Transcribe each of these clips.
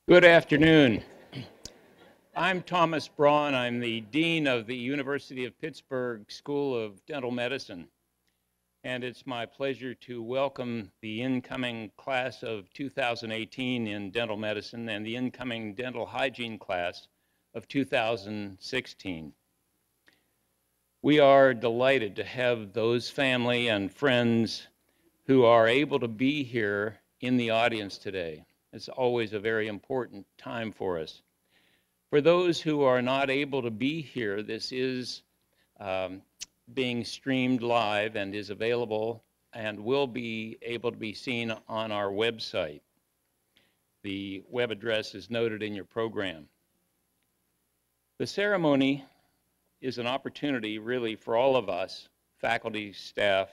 Good afternoon. I'm Thomas Braun. I'm the Dean of the University of Pittsburgh School of Dental Medicine. And it's my pleasure to welcome the incoming class of 2018 in dental medicine and the incoming dental hygiene class of 2016. We are delighted to have those family and friends who are able to be here in the audience today. It's always a very important time for us. For those who are not able to be here, this is being streamed live and is available and will be able to be seen on our website. The web address is noted in your program. The ceremony is an opportunity really for all of us, faculty, staff,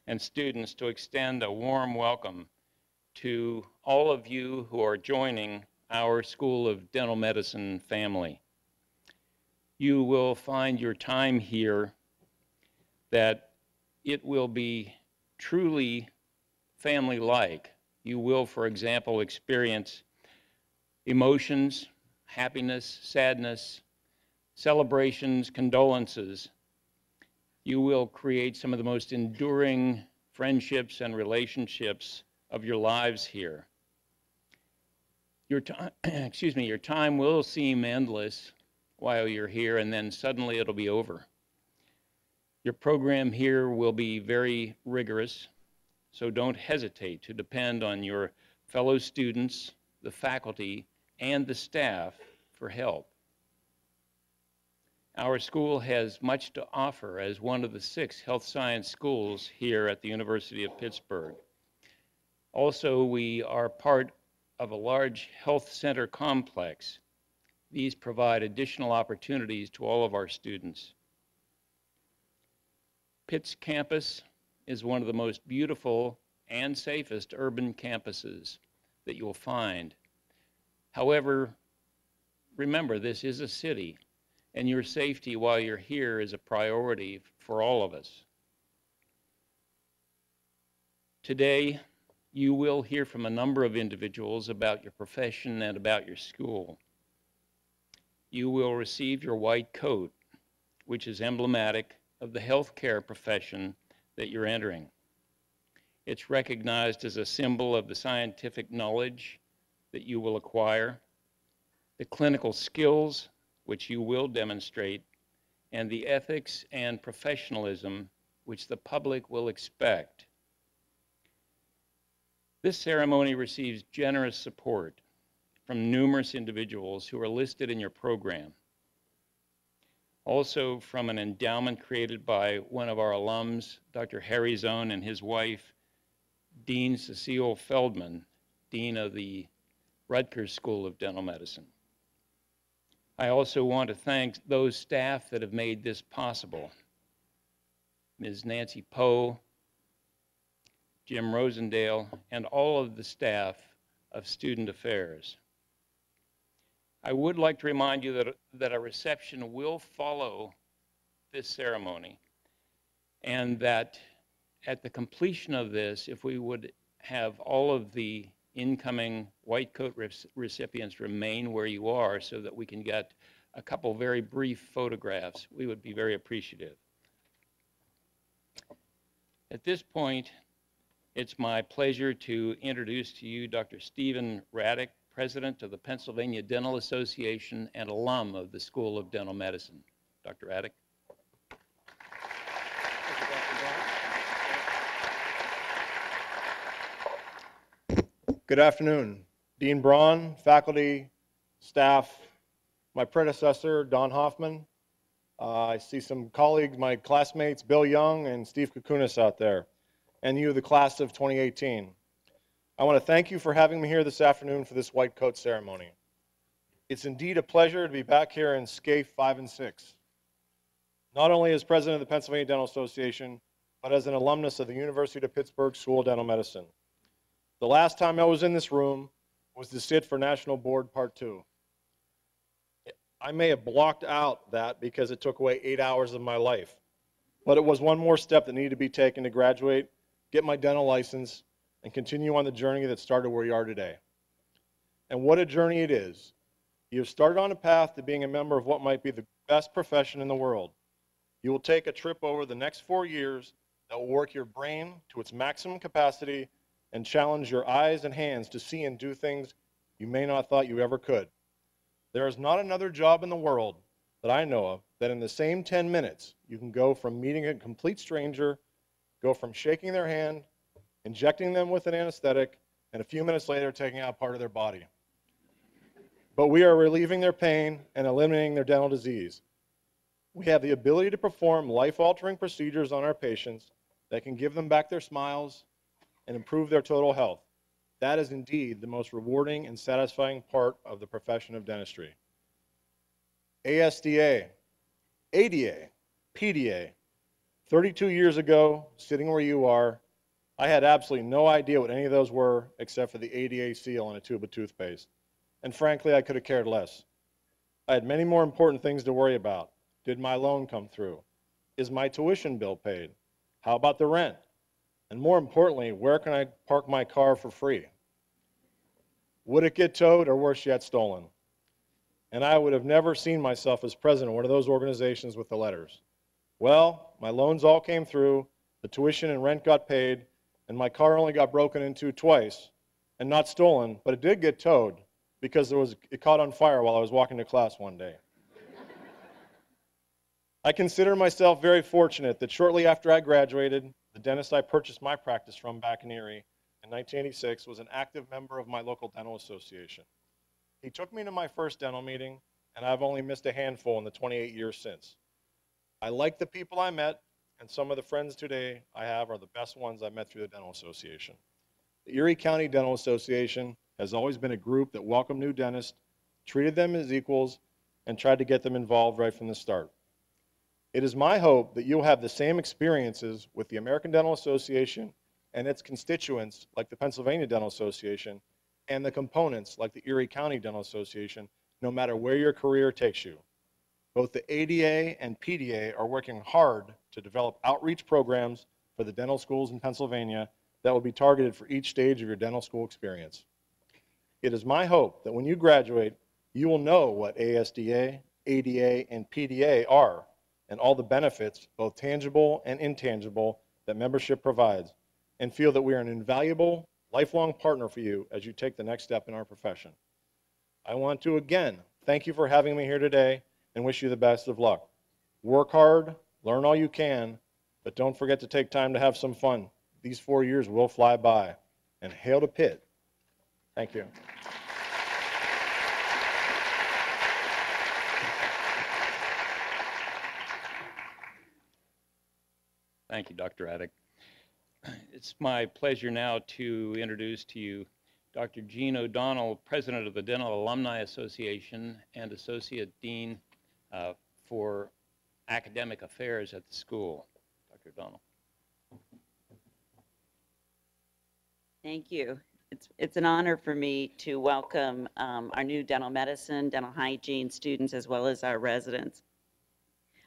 and students to extend a warm welcome to all of you who are joining our School of Dental Medicine family. You will find your time here that it will be truly family-like. You will, for example, experience emotions, happiness, sadness, celebrations, condolences. You will create some of the most enduring friendships and relationships of your lives here. Your time will seem endless while you're here, and then suddenly it'll be over. Your program here will be very rigorous, so don't hesitate to depend on your fellow students, the faculty, and the staff for help. Our school has much to offer as one of the 6 health science schools here at the University of Pittsburgh. Also, we are part of a large health center complex. These provide additional opportunities to all of our students. Pitt's campus is one of the most beautiful and safest urban campuses that you'll find. However, remember, this is a city, and your safety while you're here is a priority for all of us. Today, you will hear from a number of individuals about your profession and about your school. You will receive your white coat, which is emblematic of the healthcare profession that you're entering. It's recognized as a symbol of the scientific knowledge that you will acquire, the clinical skills which you will demonstrate, and the ethics and professionalism which the public will expect. This ceremony receives generous support from numerous individuals who are listed in your program. Also from an endowment created by one of our alums, Dr. Harry Zone, and his wife, Dean Cecile Feldman, Dean of the Rutgers School of Dental Medicine. I also want to thank those staff that have made this possible. Ms. Nancy Poe, Jim Rosendale, and all of the staff of Student Affairs. I would like to remind you that a reception will follow this ceremony, and that at the completion of this, if we would have all of the incoming white coat recipients remain where you are so that we can get a couple very brief photographs, we would be very appreciative. At this point, it's my pleasure to introduce to you Dr. Stephen Raddick, President of the Pennsylvania Dental Association and alum of the School of Dental Medicine. Dr. Raddick. Good afternoon. Dean Braun, faculty, staff, my predecessor, Don Hoffman. I see some colleagues, my classmates, Bill Young and Steve Kukunis out there, and you, the class of 2018. I want to thank you for having me here this afternoon for this white coat ceremony. It's indeed a pleasure to be back here in Scaife 5 and 6, not only as president of the Pennsylvania Dental Association, but as an alumnus of the University of Pittsburgh School of Dental Medicine. The last time I was in this room was to sit for National Board Part 2. I may have blocked out that because it took away 8 hours of my life, but it was one more step that needed to be taken to graduate, get my dental license, and continue on the journey that started where you are today. And what a journey it is. You have started on a path to being a member of what might be the best profession in the world. You will take a trip over the next 4 years that will work your brain to its maximum capacity and challenge your eyes and hands to see and do things you may not thought you ever could. There is not another job in the world that I know of that in the same 10 minutes you can go from meeting a complete stranger, go from shaking their hand, injecting them with an anesthetic, and a few minutes later taking out part of their body. But we are relieving their pain and eliminating their dental disease. We have the ability to perform life-altering procedures on our patients that can give them back their smiles and improve their total health. That is indeed the most rewarding and satisfying part of the profession of dentistry. ASDA, ADA, PDA. 32 years ago, sitting where you are, I had absolutely no idea what any of those were except for the ADA seal on a tube of toothpaste. And frankly, I could have cared less. I had many more important things to worry about. Did my loan come through? Is my tuition bill paid? How about the rent? And more importantly, where can I park my car for free? Would it get towed or worse yet, stolen? And I would have never seen myself as president of one of those organizations with the letters. Well, my loans all came through, the tuition and rent got paid, and my car only got broken into twice, and not stolen, but it did get towed because it caught on fire while I was walking to class one day. I consider myself very fortunate that shortly after I graduated, the dentist I purchased my practice from back in Erie in 1986 was an active member of my local dental association. He took me to my first dental meeting, and I've only missed a handful in the 28 years since. I like the people I met, and some of the friends today I have are the best ones I met through the dental association. The Erie County Dental Association has always been a group that welcomed new dentists, treated them as equals, and tried to get them involved right from the start. It is my hope that you'll have the same experiences with the American Dental Association and its constituents, like the Pennsylvania Dental Association, and the components, like the Erie County Dental Association, no matter where your career takes you. Both the ADA and PDA are working hard to develop outreach programs for the dental schools in Pennsylvania that will be targeted for each stage of your dental school experience. It is my hope that when you graduate, you will know what ASDA, ADA, and PDA are, and all the benefits, both tangible and intangible, that membership provides, and feel that we are an invaluable, lifelong partner for you as you take the next step in our profession. I want to again thank you for having me here today and wish you the best of luck. Work hard, learn all you can, but don't forget to take time to have some fun. These 4 years will fly by. And hail to Pitt. Thank you. Thank you, Dr. Addick. It's my pleasure now to introduce to you Dr. Gene O'Donnell, President of the Dental Alumni Association and Associate Dean for Academic Affairs at the school. Dr. O'Donnell. Thank you. It's an honor for me to welcome our new dental medicine, dental hygiene students, as well as our residents.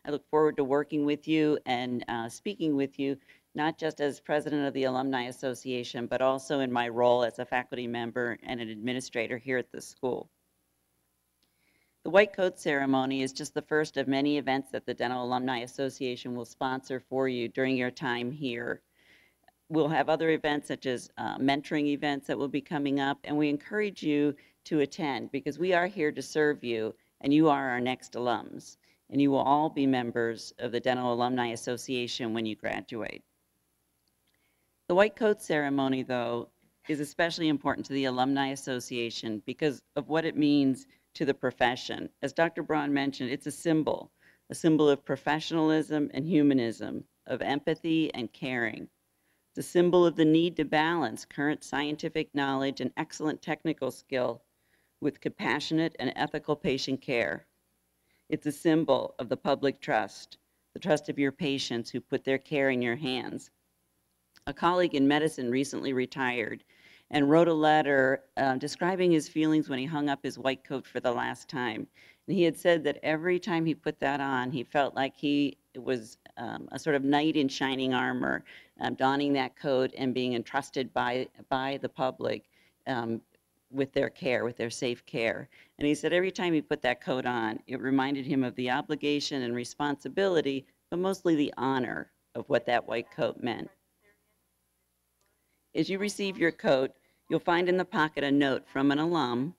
I look forward to working with you and speaking with you, not just as president of the Alumni Association, but also in my role as a faculty member and an administrator here at the school. The White Coat Ceremony is just the first of many events that the Dental Alumni Association will sponsor for you during your time here. We'll have other events such as mentoring events that will be coming up, and we encourage you to attend because we are here to serve you, and you are our next alums. And you will all be members of the Dental Alumni Association when you graduate. The White Coat Ceremony, though, is especially important to the Alumni Association because of what it means to the profession. As Dr. Braun mentioned, it's a symbol of professionalism and humanism, of empathy and caring. It's a symbol of the need to balance current scientific knowledge and excellent technical skill with compassionate and ethical patient care. It's a symbol of the public trust, the trust of your patients who put their care in your hands. A colleague in medicine recently retired and wrote a letter describing his feelings when he hung up his white coat for the last time. And he had said that every time he put that on, he felt like he was a sort of knight in shining armor, donning that coat and being entrusted by the public with their care, with their safe care. And he said every time he put that coat on, it reminded him of the obligation and responsibility, but mostly the honor of what that white coat meant. As you receive your coat, you'll find in the pocket a note from an alum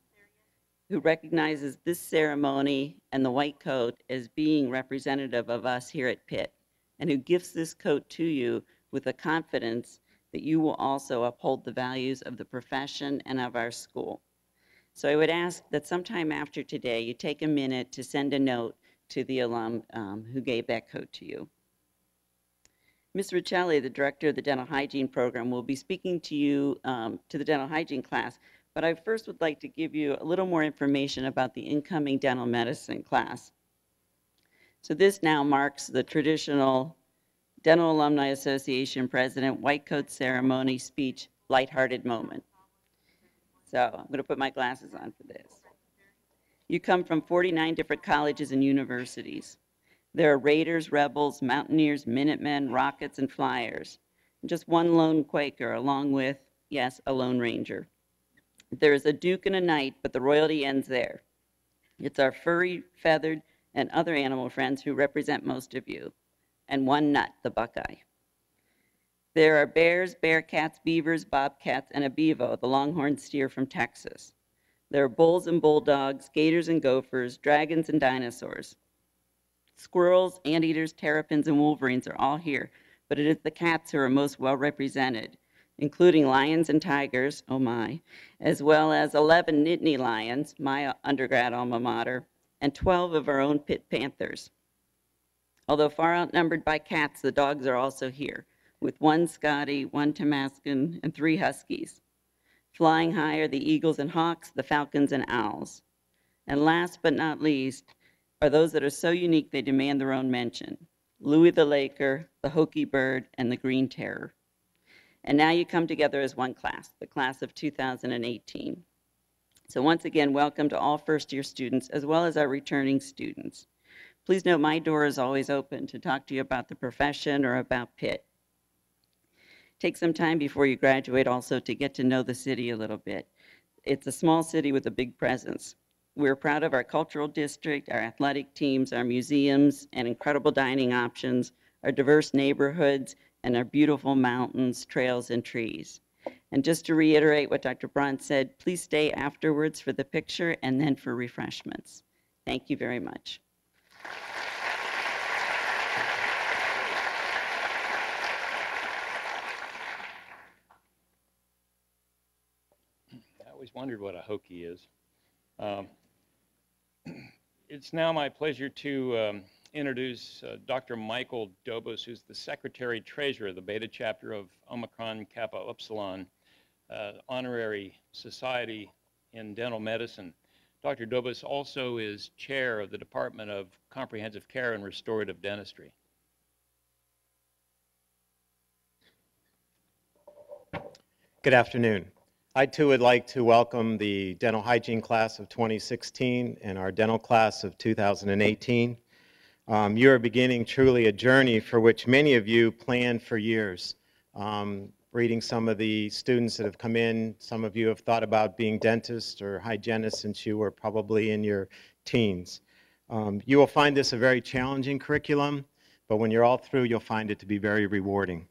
who recognizes this ceremony and the white coat as being representative of us here at Pitt, and who gifts this coat to you with the confidence that you will also uphold the values of the profession and of our school. So I would ask that sometime after today, you take a minute to send a note to the alum who gave that coat to you. Ms. Ricelli, the director of the dental hygiene program, will be speaking to you, to the dental hygiene class, but I first would like to give you a little more information about the incoming dental medicine class. So this now marks the traditional Dental Alumni Association President White Coat Ceremony speech, lighthearted moment. So I'm going to put my glasses on for this. You come from 49 different colleges and universities. There are Raiders, Rebels, Mountaineers, Minutemen, Rockets, and Flyers. And just one lone Quaker, along with, yes, a Lone Ranger. There is a Duke and a Knight, but the royalty ends there. It's our furry, feathered, and other animal friends who represent most of you, and one nut, the Buckeye. There are bears, bearcats, beavers, bobcats, and a bevo, the longhorn steer from Texas. There are bulls and bulldogs, gators and gophers, dragons and dinosaurs. Squirrels, anteaters, terrapins, and wolverines are all here, but it is the cats who are most well represented, including lions and tigers, oh my, as well as 11 Nittany Lions, my undergrad alma mater, and 12 of our own Pitt Panthers. Although far outnumbered by cats, the dogs are also here, with 1 Scotty, 1 Tamascan, and 3 Huskies. Flying high are the eagles and hawks, the falcons and owls. And last but not least are those that are so unique they demand their own mention: Louis the Laker, the Hokie Bird, and the Green Terror. And now you come together as one class, the class of 2018. So once again, welcome to all first-year students, as well as our returning students. Please note my door is always open to talk to you about the profession or about Pitt. Take some time before you graduate also to get to know the city a little bit. It's a small city with a big presence. We're proud of our cultural district, our athletic teams, our museums, and incredible dining options, our diverse neighborhoods, and our beautiful mountains, trails, and trees. And just to reiterate what Dr. Braun said, please stay afterwards for the picture and then for refreshments. Thank you very much. I always wondered what a Hokie is. It's now my pleasure to introduce Dr. Michael Dobos, who's the Secretary-Treasurer of the Beta Chapter of Omicron Kappa Upsilon Honorary Society in Dental Medicine. Dr. Dobos also is Chair of the Department of Comprehensive Care and Restorative Dentistry. Good afternoon. I too would like to welcome the dental hygiene class of 2016 and our dental class of 2018. You are beginning truly a journey for which many of you planned for years. Reading some of the students that have come in, some of you have thought about being dentists or hygienists since you were probably in your teens. You will find this a very challenging curriculum, but when you're all through, you'll find it to be very rewarding.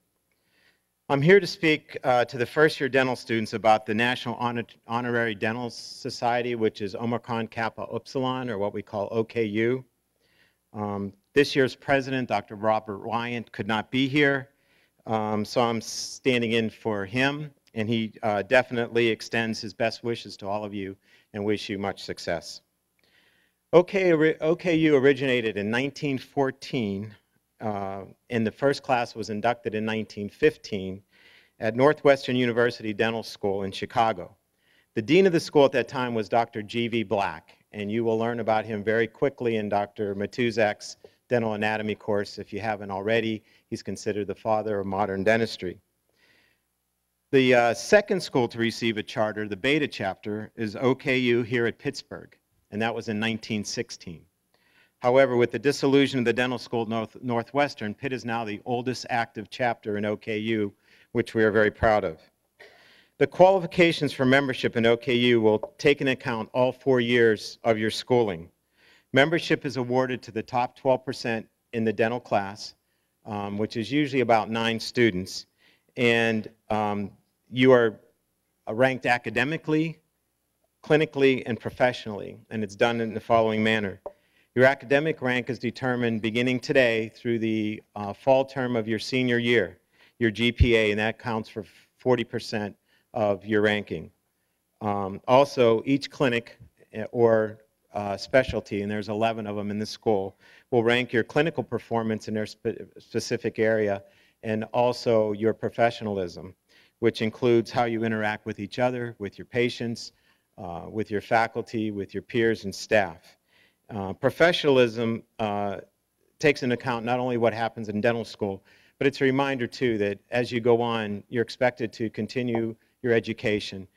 I'm here to speak to the first-year dental students about the National Honorary Dental Society, which is Omicron Kappa Upsilon, or what we call OKU. This year's president, Dr. Robert Wyant, could not be here, so I'm standing in for him, and he definitely extends his best wishes to all of you and wish you much success. OKU originated in 1914, and the first class was inducted in 1915 at Northwestern University Dental School in Chicago. The dean of the school at that time was Dr. G.V. Black, and you will learn about him very quickly in Dr. Matuzak's dental anatomy course. If you haven't already, he's considered the father of modern dentistry. The second school to receive a charter, the Beta Chapter, is OKU here at Pittsburgh, and that was in 1916. However, with the dissolution of the dental school at Northwestern, Pitt is now the oldest active chapter in OKU, which we are very proud of. The qualifications for membership in OKU will take into account all 4 years of your schooling. Membership is awarded to the top 12% in the dental class, which is usually about 9 students, and you are ranked academically, clinically, and professionally, and it's done in the following manner. Your academic rank is determined beginning today through the fall term of your senior year, your GPA, and that counts for 40% of your ranking. Also, each clinic or specialty, and there's 11 of them in the school, will rank your clinical performance in their specific area and also your professionalism, which includes how you interact with each other, with your patients, with your faculty, with your peers and staff. Professionalism takes into account not only what happens in dental school, but it's a reminder too that as you go on, you're expected to continue your education,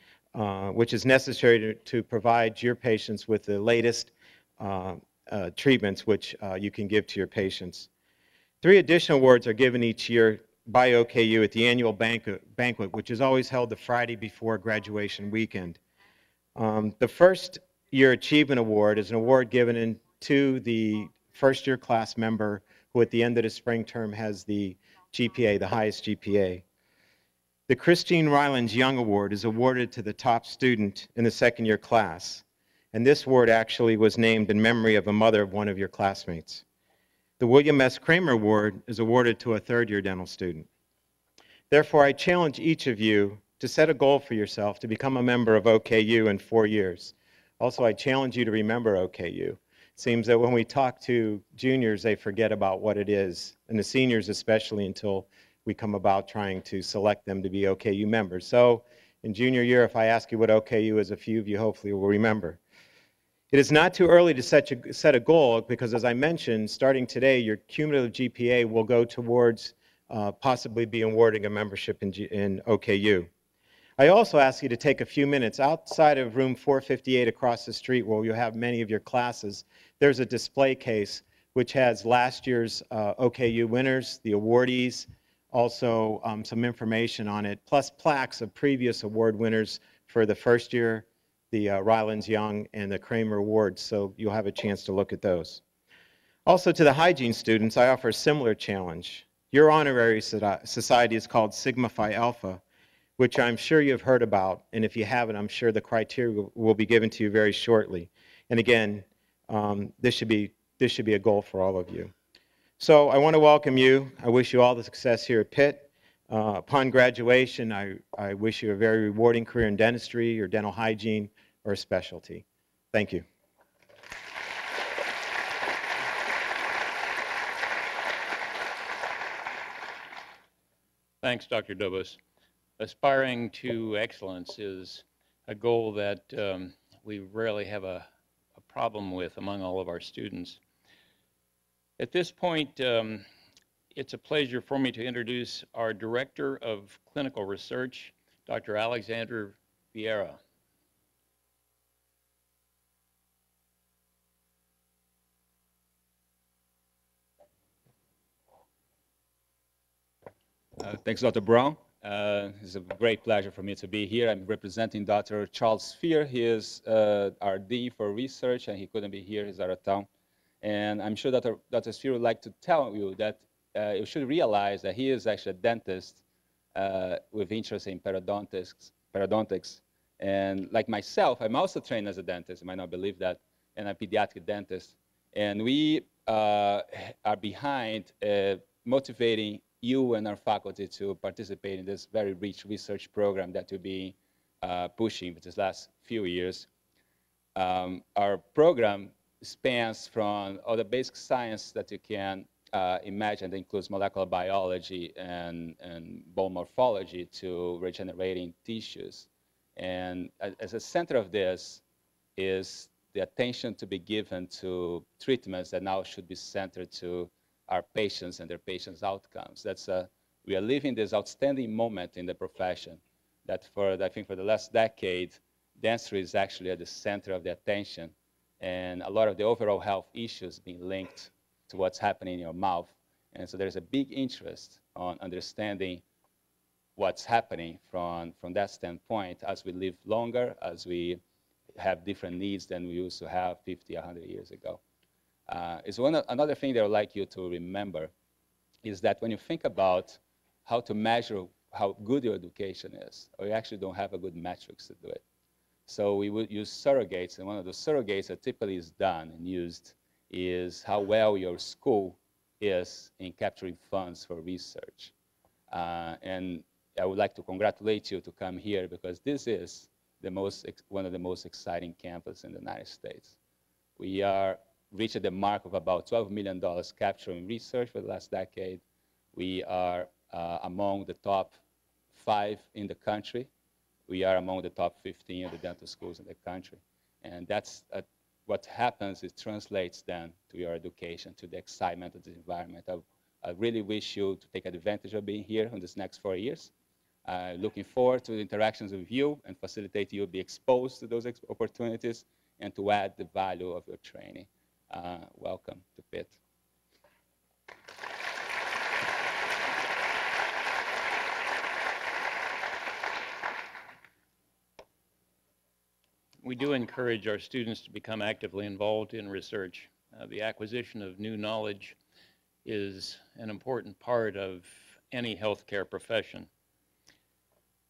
which is necessary to provide your patients with the latest treatments which you can give to your patients. 3 additional awards are given each year by OKU at the annual banquet, which is always held the Friday before graduation weekend. The first year achievement award is an award given to the first year class member who at the end of the spring term has the GPA, the highest GPA. The Christine Rylands Young Award is awarded to the top student in the second year class, and this award actually was named in memory of a mother of one of your classmates. The William S. Kramer Award is awarded to a third year dental student. Therefore, I challenge each of you to set a goal for yourself to become a member of OKU in 4 years. Also, I challenge you to remember OKU. It seems that when we talk to juniors, they forget about what it is, and the seniors especially, until we come about trying to select them to be OKU members. So in junior year, if I ask you what OKU is, a few of you hopefully will remember. It is not too early to set a goal because, as I mentioned, starting today, your cumulative GPA will go towards possibly being awarding a membership in OKU. I also ask you to take a few minutes outside of room 458 across the street where you have many of your classes. There's a display case which has last year's OKU winners, the awardees, also some information on it, plus plaques of previous award winners for the first year, the Rylands Young, and the Kramer Awards, so you'll have a chance to look at those. Also, to the hygiene students, I offer a similar challenge. Your honorary society is called Sigma Phi Alpha, which I'm sure you've heard about, and if you haven't, I'm sure the criteria will be given to you very shortly. And again, this should be a goal for all of you. So I want to welcome you. I wish you all the success here at Pitt. Upon graduation, I wish you a very rewarding career in dentistry or dental hygiene or a specialty. Thank you. Thanks, Dr. Dobos. Aspiring to excellence is a goal that we rarely have a problem with among all of our students. At this point, it's a pleasure for me to introduce our Director of Clinical Research, Dr. Alexander Vieira. Thanks, Dr. Brown. It's a great pleasure for me to be here. I'm representing Dr. Charles Spear. He is our Dean for Research, and he couldn't be here. He's out of town. And I'm sure that Dr. Spear would like to tell you that you should realize that he is actually a dentist with interest in periodontics. And like myself, I'm also trained as a dentist. You might not believe that, and I'm a pediatric dentist. And we are behind motivating you and our faculty to participate in this very rich research program that we've been pushing for this last few years. Our program spans from all the basic science that you can imagine, that includes molecular biology and bone morphology, to regenerating tissues. And as a center of this is the attention to be given to treatments that now should be centered to our patients and their patients' outcomes. We are living this outstanding moment in the profession that I think for the last decade, dentistry is actually at the center of the attention, and a lot of the overall health issues being linked to what's happening in your mouth. And so there's a big interest on understanding what's happening from that standpoint as we live longer, as we have different needs than we used to have 50, 100 years ago. Another thing that I would like you to remember is that when you think about how to measure how good your education is, or you actually don't have a good metrics to do it. So we would use surrogates, and one of the surrogates that typically is done and used is how well your school is in capturing funds for research. And I would like to congratulate you to come here because this is one of the most exciting campuses in the United States. We are reached the mark of about $12 million captured in research for the last decade. We are among the top 5 in the country. We are among the top 15 of the dental schools in the country. And that's what happens, it translates then to your education, to the excitement of the environment. I really wish you to take advantage of being here in this next 4 years. Looking forward to the interactions with you and facilitate you to be exposed to those opportunities and to add the value of your training. Welcome to Pitt. We do encourage our students to become actively involved in research. The acquisition of new knowledge is an important part of any healthcare profession.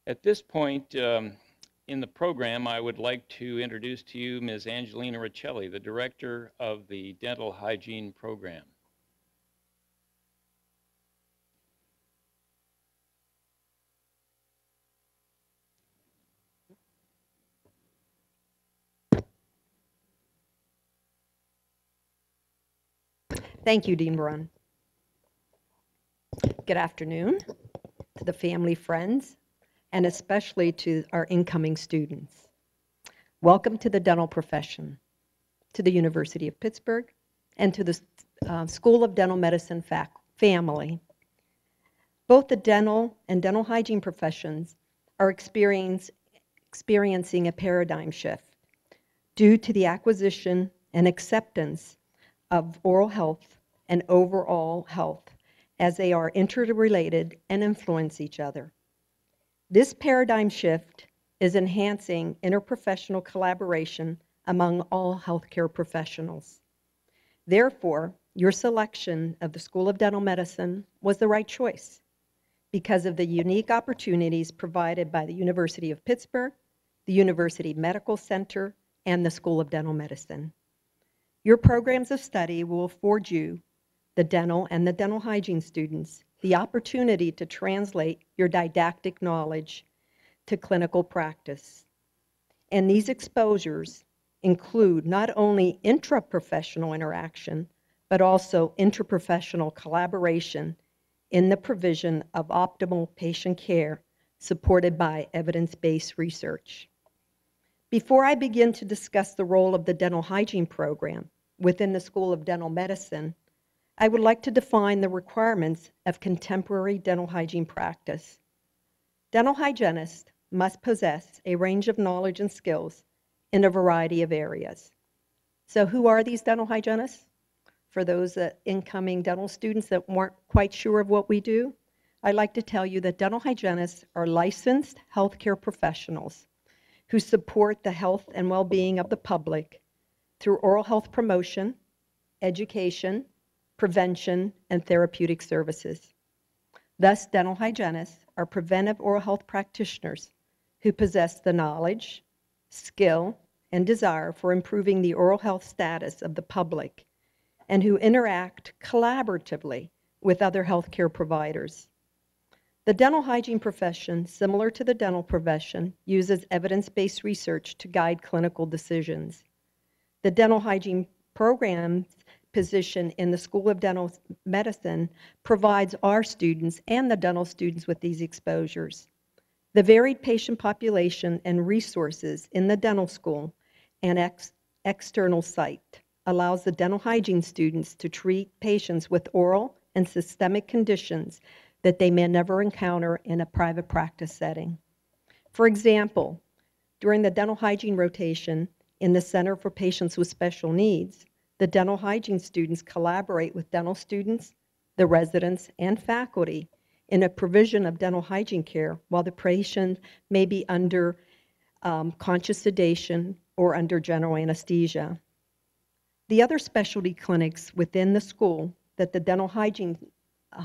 At this point in the program, I would like to introduce to you Ms. Angelina Ricelli, the director of the Dental Hygiene Program. Thank you, Dean Braun. Good afternoon to the family, friends, and especially to our incoming students. Welcome to the dental profession, to the University of Pittsburgh, and to the School of Dental Medicine family. Both the dental and dental hygiene professions are experiencing a paradigm shift due to the acquisition and acceptance of oral health and overall health as they are interrelated and influence each other. This paradigm shift is enhancing interprofessional collaboration among all healthcare professionals. Therefore, your selection of the School of Dental Medicine was the right choice because of the unique opportunities provided by the University of Pittsburgh, the University Medical Center, and the School of Dental Medicine. Your programs of study will afford you, the dental and the dental hygiene students, the opportunity to translate your didactic knowledge to clinical practice. And these exposures include not only intraprofessional interaction, but also interprofessional collaboration in the provision of optimal patient care supported by evidence-based research. Before I begin to discuss the role of the dental hygiene program within the School of Dental Medicine, I would like to define the requirements of contemporary dental hygiene practice. Dental hygienists must possess a range of knowledge and skills in a variety of areas. So who are these dental hygienists? For those incoming dental students that weren't quite sure of what we do, I'd like to tell you that dental hygienists are licensed healthcare professionals who support the health and well-being of the public through oral health promotion, education, prevention, and therapeutic services. Thus, dental hygienists are preventive oral health practitioners who possess the knowledge, skill, and desire for improving the oral health status of the public and who interact collaboratively with other healthcare providers. The dental hygiene profession, similar to the dental profession, uses evidence-based research to guide clinical decisions. The dental hygiene program's position in the School of Dental Medicine provides our students and the dental students with these exposures. The varied patient population and resources in the dental school and external site allows the dental hygiene students to treat patients with oral and systemic conditions that they may never encounter in a private practice setting. For example, during the dental hygiene rotation in the Center for Patients with Special Needs, the dental hygiene students collaborate with dental students, the residents, and faculty in a provision of dental hygiene care while the patient may be under conscious sedation or under general anesthesia. The other specialty clinics within the school that the dental hygiene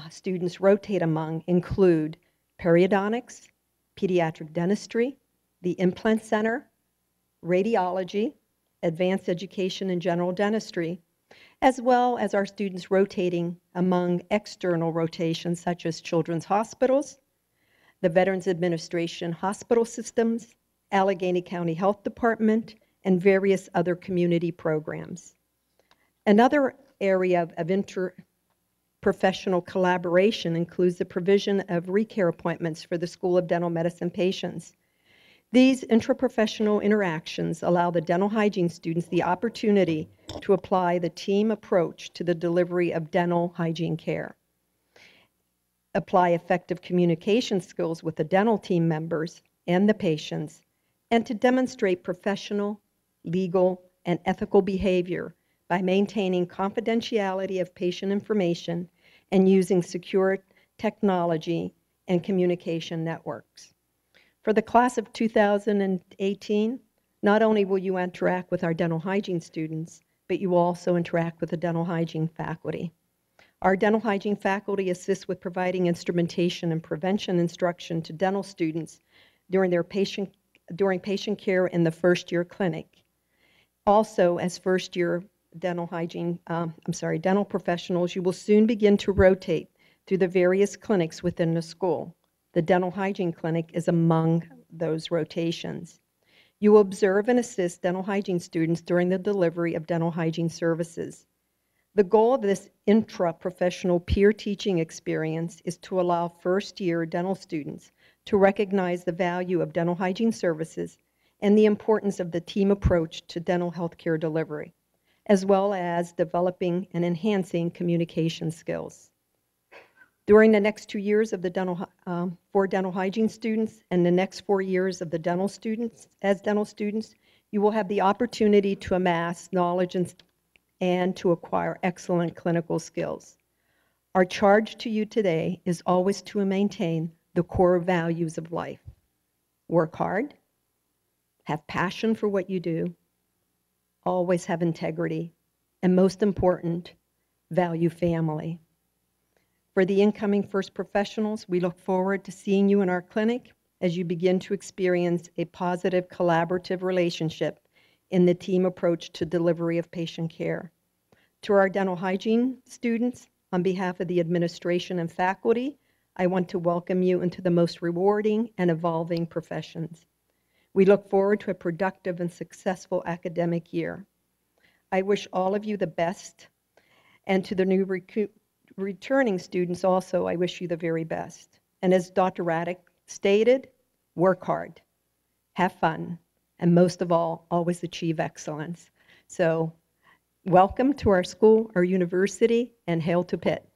students rotate among include periodontics, pediatric dentistry, the implant center, radiology, advanced education and general dentistry, as well as our students rotating among external rotations such as children's hospitals, the Veterans Administration hospital systems, Allegheny County Health Department, and various other community programs. Another area of interprofessional collaboration includes the provision of recare appointments for the School of Dental Medicine patients. These intraprofessional interactions allow the dental hygiene students the opportunity to apply the team approach to the delivery of dental hygiene care, apply effective communication skills with the dental team members and the patients, and to demonstrate professional, legal, and ethical behavior by maintaining confidentiality of patient information and using secure technology and communication networks. For the class of 2018, not only will you interact with our dental hygiene students, but you will also interact with the dental hygiene faculty. Our dental hygiene faculty assists with providing instrumentation and prevention instruction to dental students during patient care in the first-year clinic. Also, as first-year dental professionals, you will soon begin to rotate through the various clinics within the school. The dental hygiene clinic is among those rotations. You will observe and assist dental hygiene students during the delivery of dental hygiene services. The goal of this intra-professional peer teaching experience is to allow first-year dental students to recognize the value of dental hygiene services and the importance of the team approach to dental health care delivery, as well as developing and enhancing communication skills. During the next 2 years of the for dental hygiene students and the next 4 years of the dental students, you will have the opportunity to amass knowledge and to acquire excellent clinical skills. Our charge to you today is always to maintain the core values of life. Work hard, have passion for what you do, always have integrity, and most important, value family. For the incoming first professionals, we look forward to seeing you in our clinic as you begin to experience a positive collaborative relationship in the team approach to delivery of patient care. To our dental hygiene students, on behalf of the administration and faculty, I want to welcome you into the most rewarding and evolving professions. We look forward to a productive and successful academic year. I wish all of you the best, and to the new returning students also, I wish you the very best. And as Dr. Raddick stated, work hard, have fun, and most of all, always achieve excellence. So welcome to our school, our university, and hail to Pitt.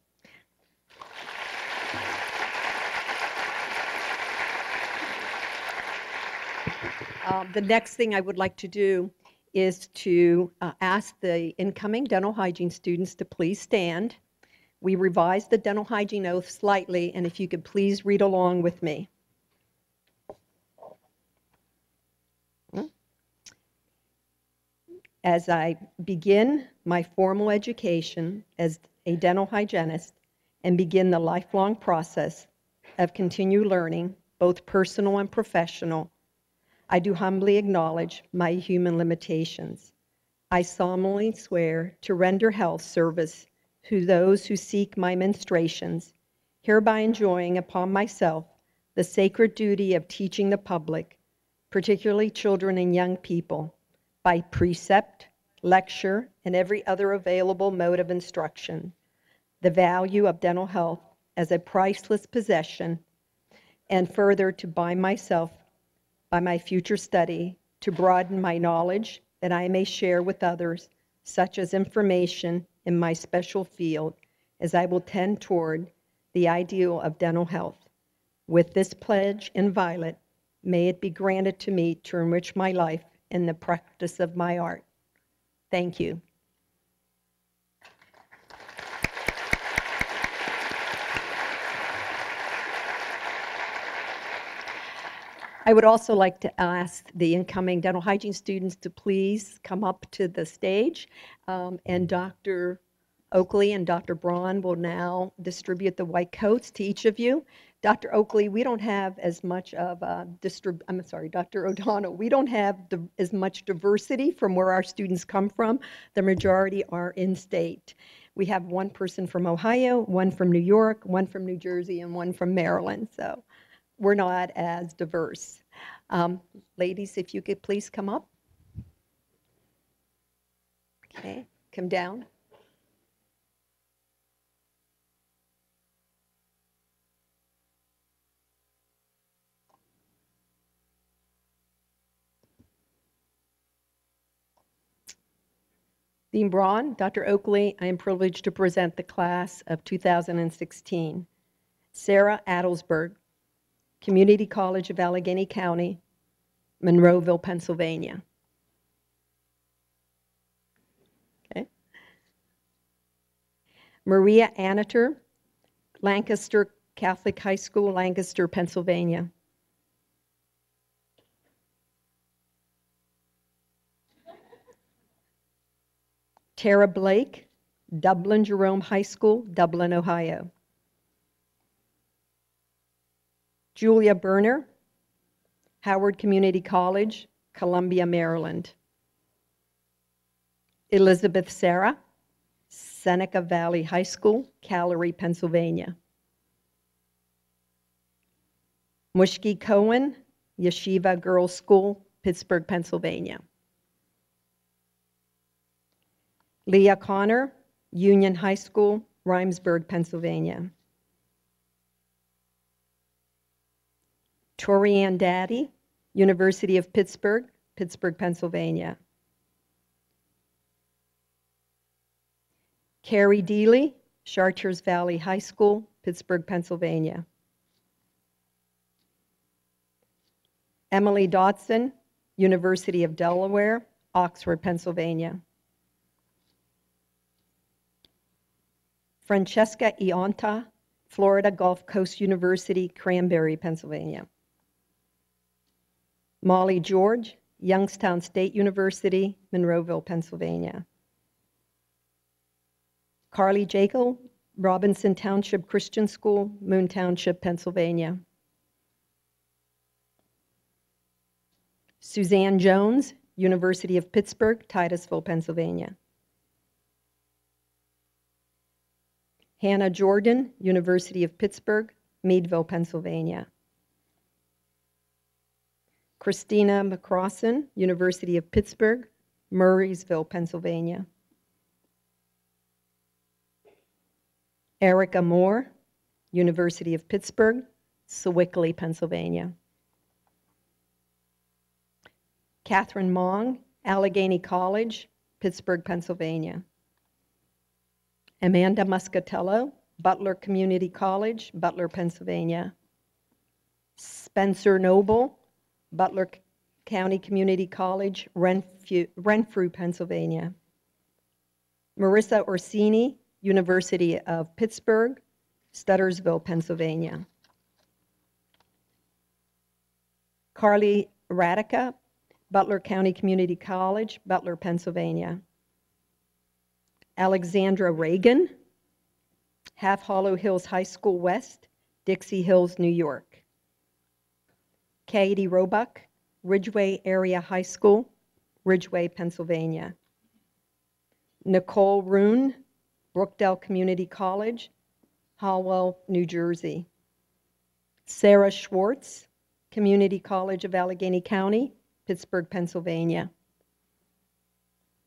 The next thing I would like to do is to ask the incoming dental hygiene students to please stand. We revised the dental hygiene oath slightly, and if you could please read along with me. As I begin my formal education as a dental hygienist and begin the lifelong process of continued learning, both personal and professional, I do humbly acknowledge my human limitations. I solemnly swear to render health service to those who seek my ministrations, hereby enjoining upon myself the sacred duty of teaching the public, particularly children and young people, by precept, lecture, and every other available mode of instruction, the value of dental health as a priceless possession, and further to bind myself by my future study to broaden my knowledge that I may share with others such as information in my special field as I will tend toward the ideal of dental health. With this pledge in violet, may it be granted to me to enrich my life in the practice of my art. Thank you. I would also like to ask the incoming dental hygiene students to please come up to the stage, and Dr. Oakley and Dr. Braun will now distribute the white coats to each of you. Dr. Oakley, we don't have as much of a I'm sorry, Dr. O'Donnell, we don't have as much diversity from where our students come from. The majority are in-state. We have one person from Ohio, one from New York, one from New Jersey, and one from Maryland, so we're not as diverse. Ladies, if you could please come up. Okay, come down. Dean Braun, Dr. Oakley, I am privileged to present the class of 2016. Sarah Adelsberg, Community College of Allegheny County, Monroeville, Pennsylvania. Okay. Maria Aniter, Lancaster Catholic High School, Lancaster, Pennsylvania. Tara Blake, Dublin Jerome High School, Dublin, Ohio. Julia Berner, Howard Community College, Columbia, Maryland. Elizabeth Sarah, Seneca Valley High School, Callery, Pennsylvania. Mushki Cohen, Yeshiva Girls School, Pittsburgh, Pennsylvania. Leah Connor, Union High School, Rhymesburg, Pennsylvania. Torianne Daddy, University of Pittsburgh, Pittsburgh, Pennsylvania. Carrie Deely, Chartiers Valley High School, Pittsburgh, Pennsylvania. Emily Dodson, University of Delaware, Oxford, Pennsylvania. Francesca Ionta, Florida Gulf Coast University, Cranberry, Pennsylvania. Molly George, Youngstown State University, Monroeville, Pennsylvania. Carly Jekyll, Robinson Township Christian School, Moon Township, Pennsylvania. Suzanne Jones, University of Pittsburgh, Titusville, Pennsylvania. Hannah Jordan, University of Pittsburgh, Meadville, Pennsylvania. Christina McCrossan, University of Pittsburgh, Murraysville, Pennsylvania. Erica Moore, University of Pittsburgh, Sewickley, Pennsylvania. Catherine Mong, Allegheny College, Pittsburgh, Pennsylvania. Amanda Muscatello, Butler Community College, Butler, Pennsylvania. Spencer Noble, Butler County Community College, Renfrew, Pennsylvania. Marissa Orsini, University of Pittsburgh, Stuttersville, Pennsylvania. Carly Radica, Butler County Community College, Butler, Pennsylvania. Alexandra Reagan, Half Hollow Hills High School West, Dixie Hills, New York. Katie Roebuck, Ridgeway Area High School, Ridgeway, Pennsylvania. Nicole Roon, Brookdale Community College, Hallwell, New Jersey. Sarah Schwartz, Community College of Allegheny County, Pittsburgh, Pennsylvania.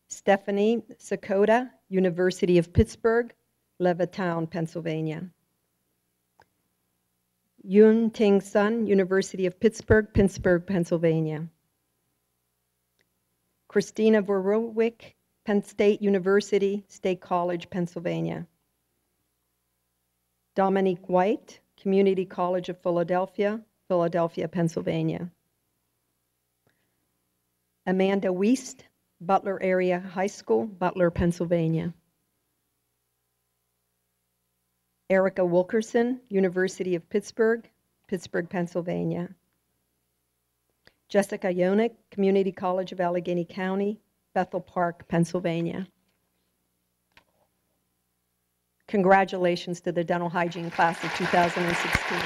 Stephanie Sakota, University of Pittsburgh, Levittown, Pennsylvania. Yoon Ting Sun, University of Pittsburgh, Pittsburgh, Pennsylvania. Christina Vorowick, Penn State University, State College, Pennsylvania. Dominique White, Community College of Philadelphia, Philadelphia, Pennsylvania. Amanda Wiest, Butler Area High School, Butler, Pennsylvania. Erica Wilkerson, University of Pittsburgh, Pittsburgh, Pennsylvania. Jessica Yonick, Community College of Allegheny County, Bethel Park, Pennsylvania. Congratulations to the dental hygiene class of 2016.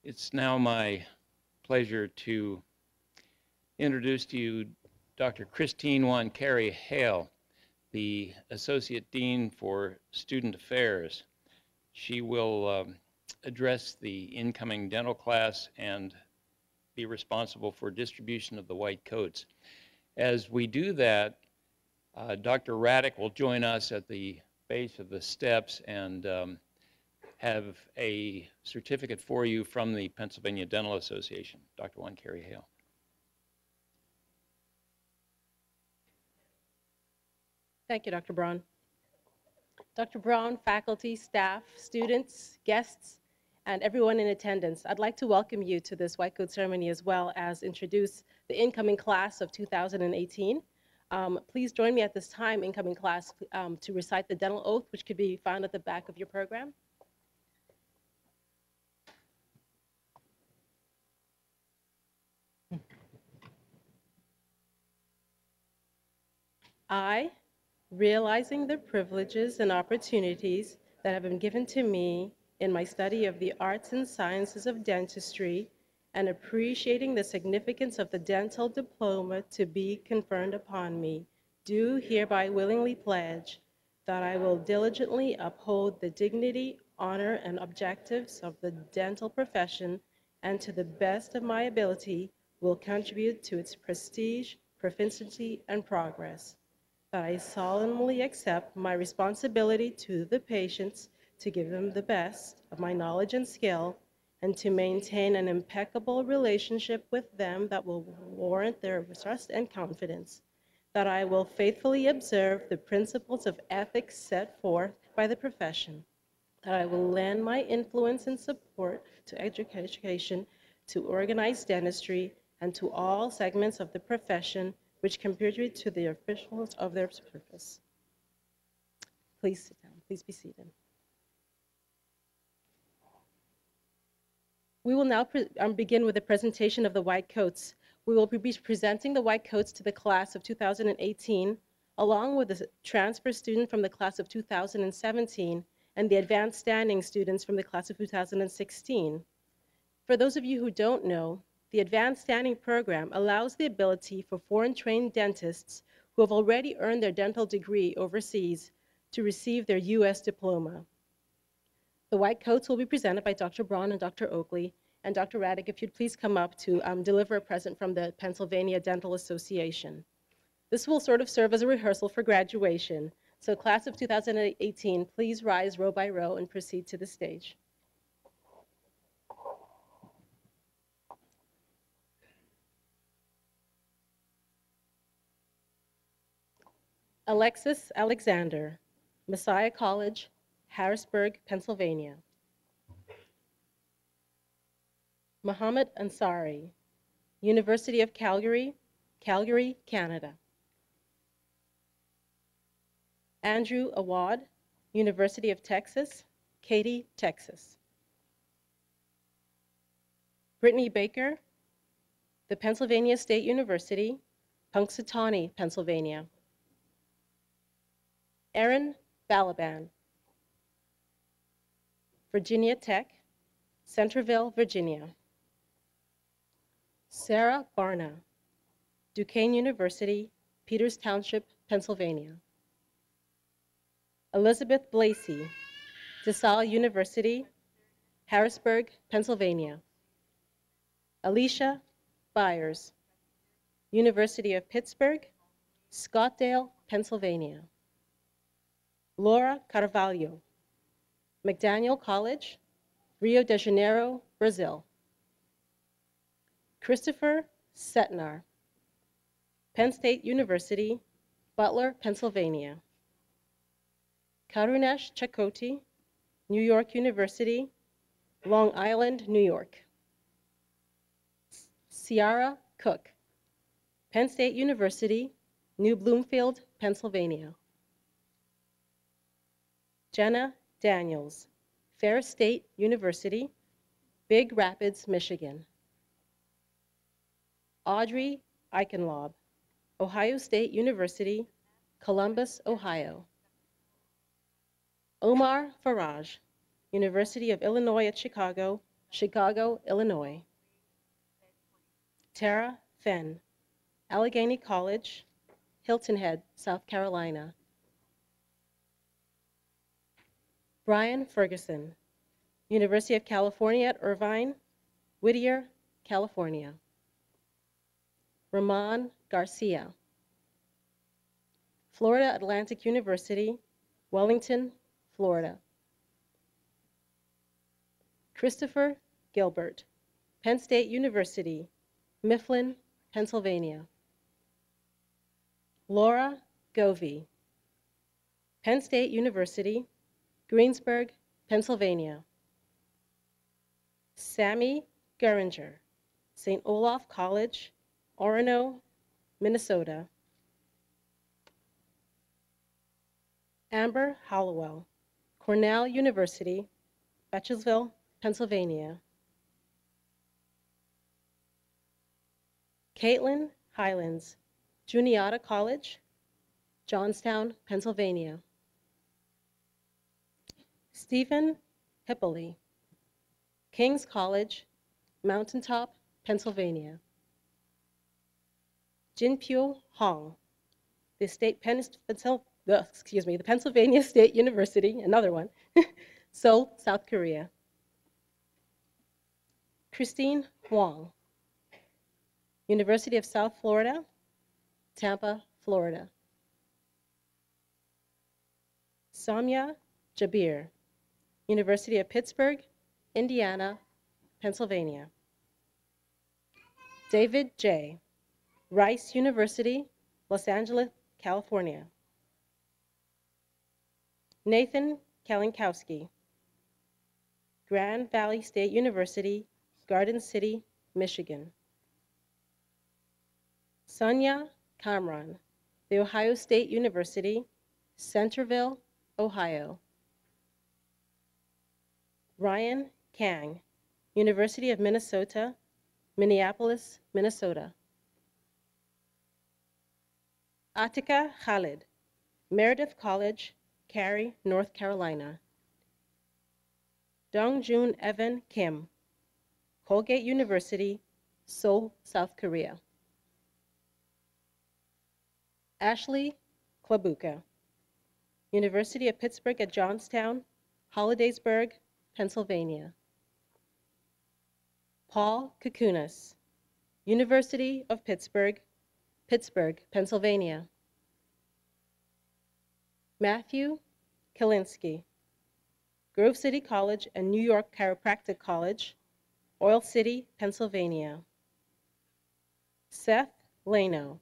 It's now my pleasure to introduce to you Dr. Christine Carey-Hale, the Associate Dean for Student Affairs. She will address the incoming dental class and be responsible for distribution of the white coats. As we do that, Dr. Raddick will join us at the base of the steps and have a certificate for you from the Pennsylvania Dental Association. Dr. Carey-Hale. Thank you, Dr. Braun. Dr. Braun, faculty, staff, students, guests, and everyone in attendance, I'd like to welcome you to this white coat ceremony as well as introduce the incoming class of 2018. Please join me at this time, incoming class, to recite the dental oath, which could be found at the back of your program. I, realizing the privileges and opportunities that have been given to me in my study of the arts and sciences of dentistry, and appreciating the significance of the dental diploma to be conferred upon me, do hereby willingly pledge that I will diligently uphold the dignity, honor, and objectives of the dental profession, and to the best of my ability will contribute to its prestige, proficiency, and progress. That I solemnly accept my responsibility to the patients to give them the best of my knowledge and skill, and to maintain an impeccable relationship with them that will warrant their trust and confidence. That I will faithfully observe the principles of ethics set forth by the profession. That I will lend my influence and support to education, to organized dentistry, and to all segments of the profession which contribute to the officials of their purpose. Please sit down. Please be seated. We will now begin with a presentation of the white coats. We will be presenting the white coats to the class of 2018, along with the transfer student from the class of 2017 and the advanced standing students from the class of 2016. For those of you who don't know, the Advanced Standing Program allows the ability for foreign-trained dentists who have already earned their dental degree overseas to receive their U.S. diploma. The white coats will be presented by Dr. Braun and Dr. Oakley, and Dr. Raddick, if you'd please come up to deliver a present from the Pennsylvania Dental Association. This will sort of serve as a rehearsal for graduation. So class of 2018, please rise row by row and proceed to the stage. Alexis Alexander, Messiah College, Harrisburg, Pennsylvania. Muhammad Ansari, University of Calgary, Calgary, Canada. Andrew Awad, University of Texas, Katy, Texas. Brittany Baker, the Pennsylvania State University, Punxsutawney, Pennsylvania. Erin Balaban, Virginia Tech, Centerville, Virginia. Sarah Barna, Duquesne University, Peters Township, Pennsylvania. Elizabeth Blasey, DeSalle University, Harrisburg, Pennsylvania. Alicia Byers, University of Pittsburgh, Scottsdale, Pennsylvania. Laura Carvalho, McDaniel College, Rio de Janeiro, Brazil. Christopher Setnar, Penn State University, Butler, Pennsylvania. Karunesh Chakoti, New York University, Long Island, New York. Ciara Cook, Penn State University, New Bloomfield, Pennsylvania. Jenna Daniels, Ferris State University, Big Rapids, Michigan. Audrey Eichenlaub, Ohio State University, Columbus, Ohio. Omar Faraj, University of Illinois at Chicago, Chicago, Illinois. Tara Fenn, Allegheny College, Hilton Head, South Carolina. Brian Ferguson, University of California at Irvine, Whittier, California. Ramon Garcia, Florida Atlantic University, Wellington, Florida. Christopher Gilbert, Penn State University, Mifflin, Pennsylvania. Laura Govey, Penn State University, Greensburg, Pennsylvania. Sammy Geringer, St. Olaf College, Orono, Minnesota. Amber Hollowell, Cornell University, Betchelsville, Pennsylvania. Caitlin Hylands, Juniata College, Johnstown, Pennsylvania. Stephen Hippoly, King's College, Mountaintop, Pennsylvania. Jinpyo Hong, the Pennsylvania State University, another one, Seoul, South Korea. Christine Huang, University of South Florida, Tampa, Florida. Samya Jabir, University of Pittsburgh, Indiana, Pennsylvania. David J., Rice University, Los Angeles, California. Nathan Kalinkowski, Grand Valley State University, Garden City, Michigan. Sonia Kamran, The Ohio State University, Centerville, Ohio. Ryan Kang, University of Minnesota, Minneapolis, Minnesota. Atika Khalid, Meredith College, Cary, North Carolina. Dongjun Evan Kim, Colgate University, Seoul, South Korea. Ashley Klabuka, University of Pittsburgh at Johnstown, Hollidaysburg, Pennsylvania. Paul Kukunas, University of Pittsburgh, Pittsburgh, Pennsylvania. Matthew Kalinsky, Grove City College and New York Chiropractic College, Oil City, Pennsylvania. Seth Lano,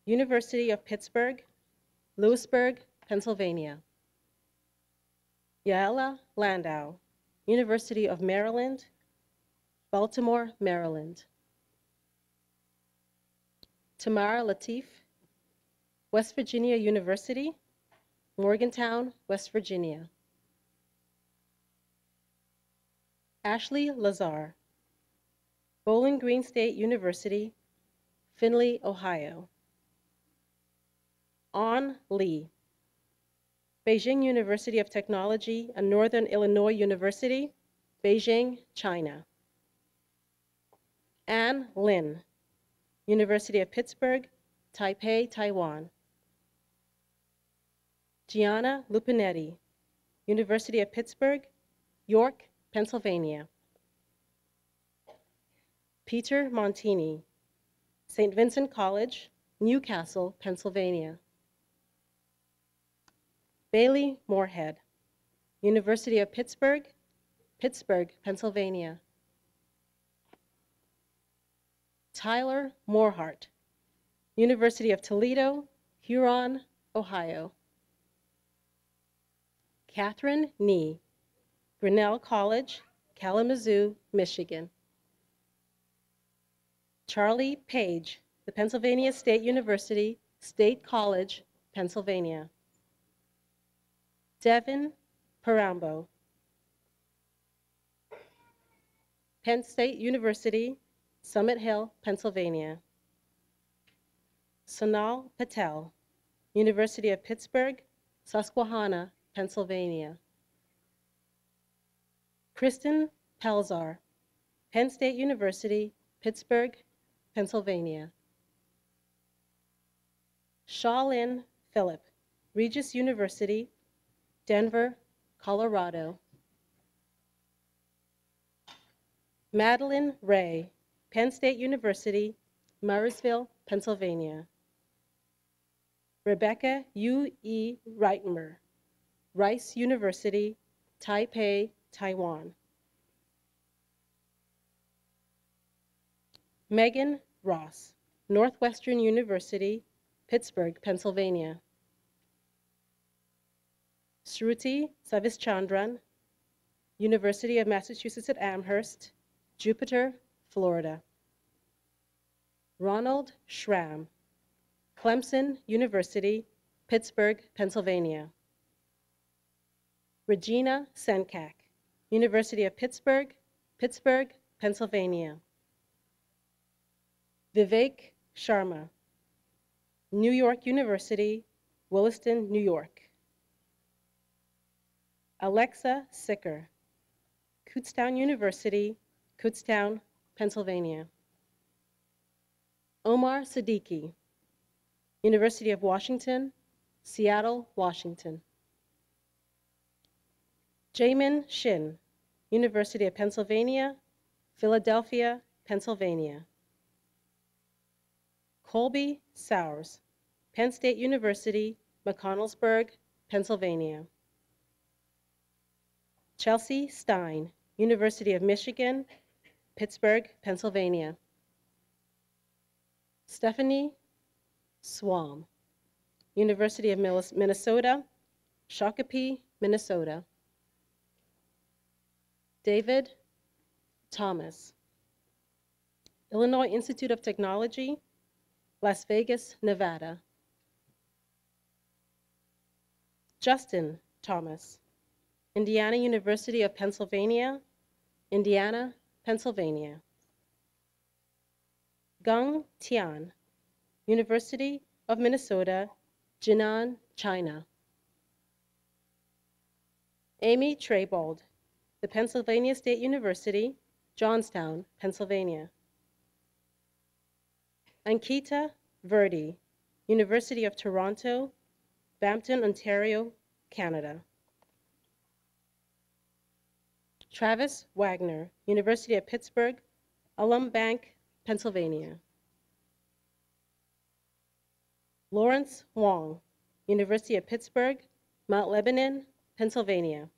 University of Pittsburgh, Lewisburg, Pennsylvania. Yaela Landau, University of Maryland, Baltimore, Maryland. Tamara Latif, West Virginia University, Morgantown, West Virginia. Ashley Lazar, Bowling Green State University, Findlay, Ohio. An Lee, Beijing University of Technology and Northern Illinois University, Beijing, China. Anne Lin, University of Pittsburgh, Taipei, Taiwan. Gianna Lupinetti, University of Pittsburgh, York, Pennsylvania. Peter Montini, St. Vincent College, Newcastle, Pennsylvania. Bailey Moorhead, University of Pittsburgh, Pittsburgh, Pennsylvania. Tyler Morhart, University of Toledo, Huron, Ohio. Catherine Nee, Grinnell College, Kalamazoo, Michigan. Charlie Page, the Pennsylvania State University, State College, Pennsylvania. Devin Parambo, Penn State University, Summit Hill, Pennsylvania. Sonal Patel, University of Pittsburgh, Susquehanna, Pennsylvania. Kristen Pelzar, Penn State University, Pittsburgh, Pennsylvania. Shaolin Philip, Regis University, Denver, Colorado. Madeline Ray, Penn State University, Murrysville, Pennsylvania. Rebecca U.E. Reitmer, Rice University, Taipei, Taiwan. Megan Ross, Northwestern University, Pittsburgh, Pennsylvania. Shruti Savischandran, University of Massachusetts at Amherst, Jupiter, Florida. Ronald Schramm, Clemson University, Pittsburgh, Pennsylvania. Regina Senkak, University of Pittsburgh, Pittsburgh, Pennsylvania. Vivek Sharma, New York University, Williston, New York. Alexa Sicker, Kutztown University, Kutztown, Pennsylvania. Omar Siddiqui, University of Washington, Seattle, Washington. Jamin Shin, University of Pennsylvania, Philadelphia, Pennsylvania. Colby Sowers, Penn State University, McConnellsburg, Pennsylvania. Chelsea Stein, University of Michigan, Pittsburgh, Pennsylvania. Stephanie Swam, University of Minnesota, Shakopee, Minnesota. David Thomas, Illinois Institute of Technology, Las Vegas, Nevada. Justin Thomas, Indiana University of Pennsylvania, Indiana, Pennsylvania. Gang Tian, University of Minnesota, Jinan, China. Amy Treybold, the Pennsylvania State University, Johnstown, Pennsylvania. Ankita Verdi, University of Toronto, Brampton, Ontario, Canada. Travis Wagner, University of Pittsburgh, Alum Bank, Pennsylvania. Lawrence Wong, University of Pittsburgh, Mount Lebanon, Pennsylvania.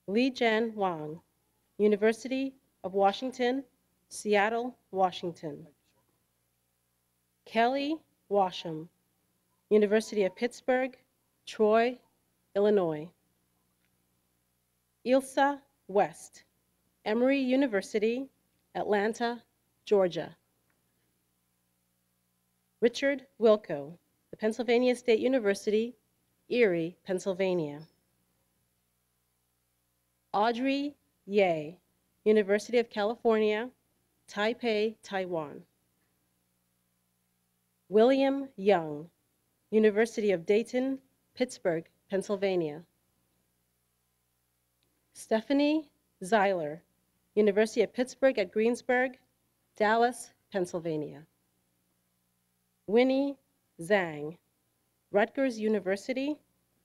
Li Jen Wang, University of Washington, Seattle, Washington. Kelly Washam, University of Pittsburgh, Troy, Illinois. Ilsa West, Emory University, Atlanta, Georgia. Richard Wilco, the Pennsylvania State University, Erie, Pennsylvania. Audrey Ye, University of California, Taipei, Taiwan. William Young, University of Dayton, Pittsburgh, Pennsylvania. Stephanie Zeiler, University of Pittsburgh at Greensburg, Dallas, Pennsylvania. Winnie Zhang, Rutgers University,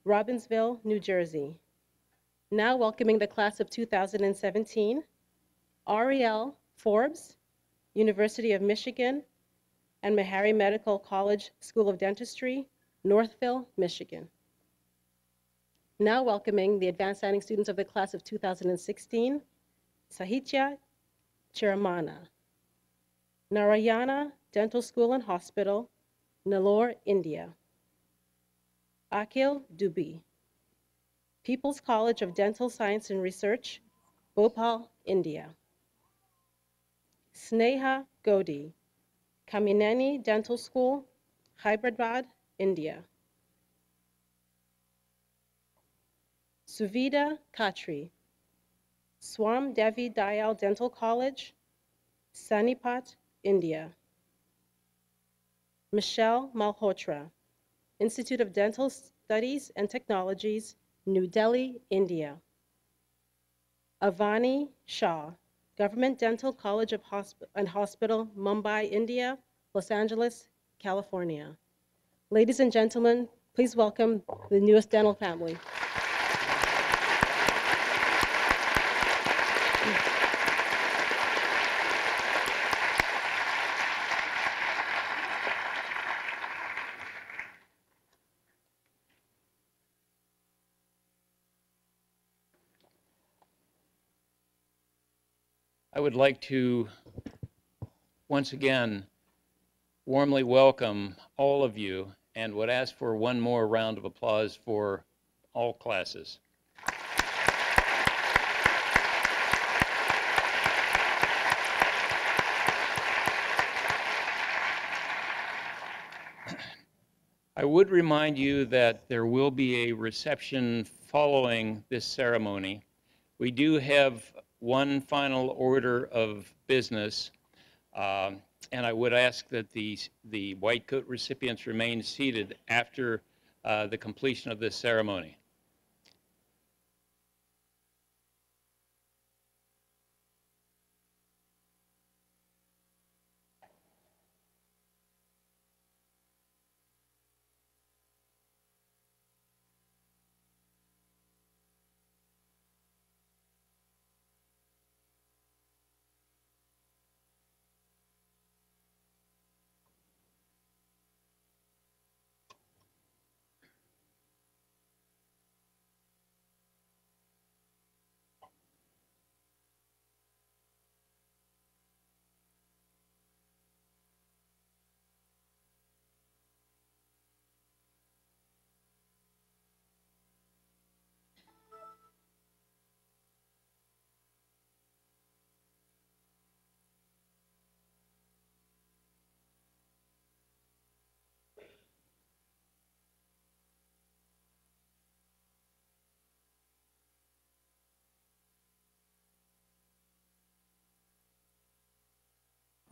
Robbinsville, New Jersey. Now welcoming the class of 2017, Ariel Forbes, University of Michigan, and Meharry Medical College School of Dentistry, Northville, Michigan. Now welcoming the advanced standing students of the class of 2016, Sahitya Chiramana, Narayana Dental School and Hospital, Nellore, India. Akhil Dubey, People's College of Dental Science and Research, Bhopal, India. Sneha Godi, Kamineni Dental School, Hyderabad, India. Suvida Khatri, Swam Devi Dayal Dental College, Sanipat, India. Michelle Malhotra, Institute of Dental Studies and Technologies, New Delhi, India. Avani Shah, Government Dental College and Hospital, Mumbai, India, Los Angeles, California. Ladies and gentlemen, please welcome the newest dental family. I would like to once again warmly welcome all of you and would ask for one more round of applause for all classes. I would remind you that there will be a reception following this ceremony. We do have one final order of business, and I would ask that the white coat recipients remain seated after the completion of this ceremony.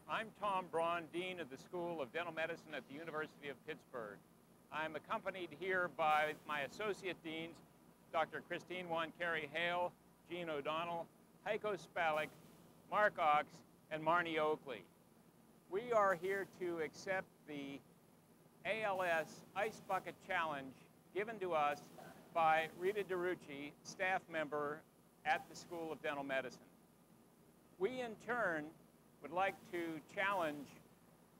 I'm Tom Braun, Dean of the School of Dental Medicine at the University of Pittsburgh. I'm accompanied here by my Associate Deans, Dr. Christine Wankeri-Hale, Jean O'Donnell, Heiko Spalik, Mark Ox, and Marnie Oakley. We are here to accept the ALS Ice Bucket Challenge given to us by Rita DeRucci, staff member at the School of Dental Medicine. We, in turn, would like to challenge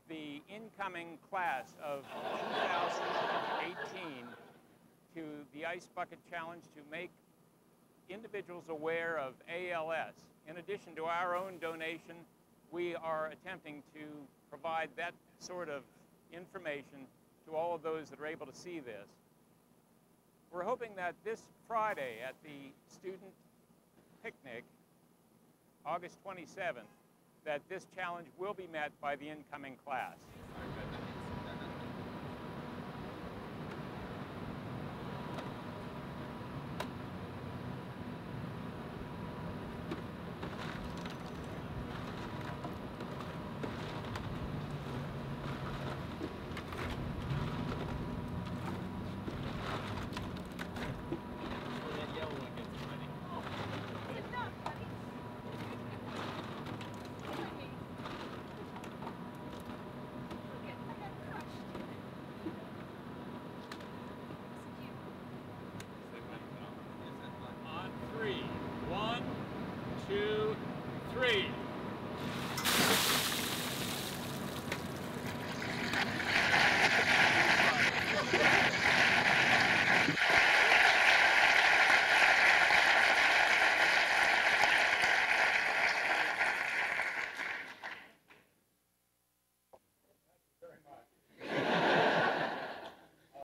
the incoming class of 2018 to the Ice Bucket Challenge to make individuals aware of ALS. In addition to our own donation, we are attempting to provide that sort of information to all of those that are able to see this. We're hoping that this Friday at the student picnic, August 27th, that this challenge will be met by the incoming class. On 3, 1, 2, 3.